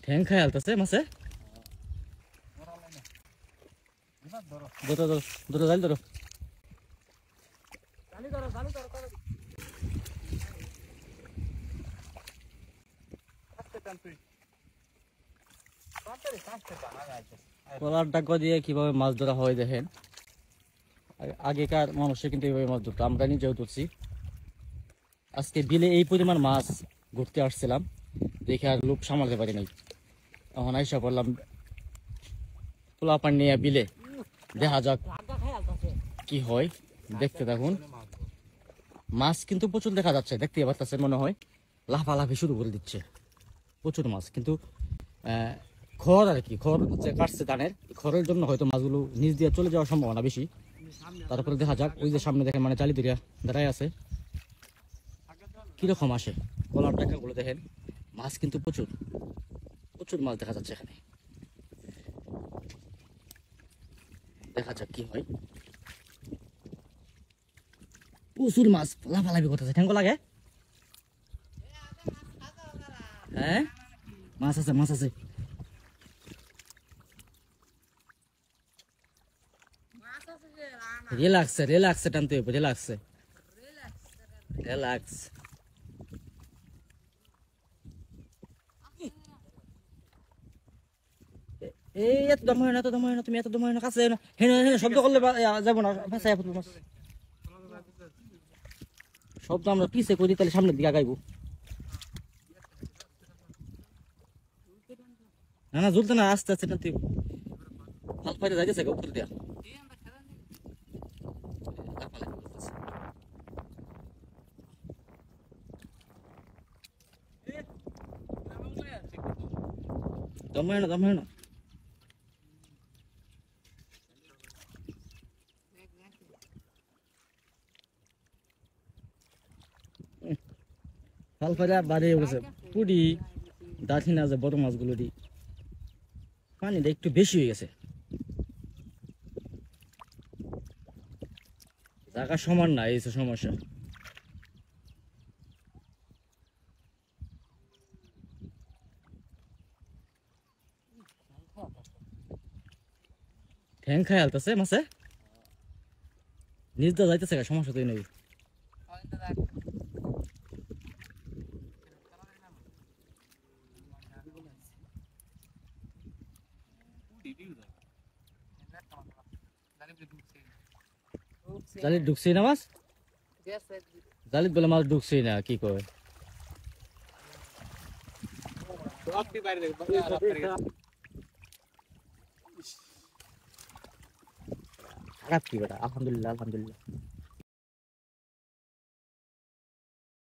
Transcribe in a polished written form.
ঠ্যাং খায় আলতাছে মাছে। ধরো ধরো ধরো জাল ধরো। কলার ডাকা দিয়ে কিভাবে মাছ ধরা হয় দেখেন। আগেকার মানুষে কিন্তু এইভাবে মাছ ধরতো, আমরা নিজেও ধরছি। আজকে বিলে এই পরিমাণ মাছ ঘুরতে আসছিলাম, দেখে আর লোভ সামলাতে পারি নাই। এখন আইসা পড়লাম পোলা পান নিয়ে বিলে, দেখা যাক কি হয়, দেখতে থাকুন। মাছ কিন্তু প্রচুর দেখা যাচ্ছে, দেখতে পারতেছেন মনে হয় লাফালাফি শুরু করে দিচ্ছে, প্রচুর মাছ। কিন্তু খড় আর কি, খড় যে কাটছে ধানের, খড়ের জন্য হয়তো মাছগুলো নিচ দিয়ে চলে যাওয়ার সম্ভাবনা বেশি। তারপরে দেখা যাক, ওই যে সামনে দেখেন মানে জালি ধরিয়া দাঁড়ায় আছে, কিরকম আসে। কলার টাকাগুলো দেখেন, মাছ কিন্তু প্রচুর প্রচুর মাছ দেখা যাচ্ছে এখানে। দেখা যাক কি হয়। প্রচুর মাছ লাফালাফি করতেছে, ঠ্যাঙ্গ লাগে। হ্যাঁ মাছ আছে, মাছ আছে। রিল্যাক্স রিল্যাক্স টানতে হবে, রিল্যাক্স রিল্যাক্স। এই এত দম হয় না, এত দম হয় না, তুমি এত দম হয় না, কাছে না। হেন হেন শব্দ করলে যাবো না, ভাষায় মাছ শব্দ আমরা পিছে করি, তাহলে সামনের দিকে আগাইবো। না না ঝুলতে না, আস্তে আস্তে টানতে হবে। ফাল ফাইতে যাইতেছে উত্তর দিয়া। দম হয় না, দম হয় না। ফাল ফাইতে বাড়ি গেছে পুডি দাঁড়ি না, যে বড় মাছগুলো দি পানিটা একটু বেশি হয়ে গেছে, জায়গা সমান না, এই সমস্যা। ঠ্যাং খায় আলতাছে মাছে, নিজ দা যাইতেছে, সমস্যা তো নেই। জালি ঢুকছেই না মাছ, জালিত বলে মাছ ঢুকছেই না, কি কয়। খারাপ কি বেটা, আলহামদুলিল্লাহ আলহামদুলিল্লাহ।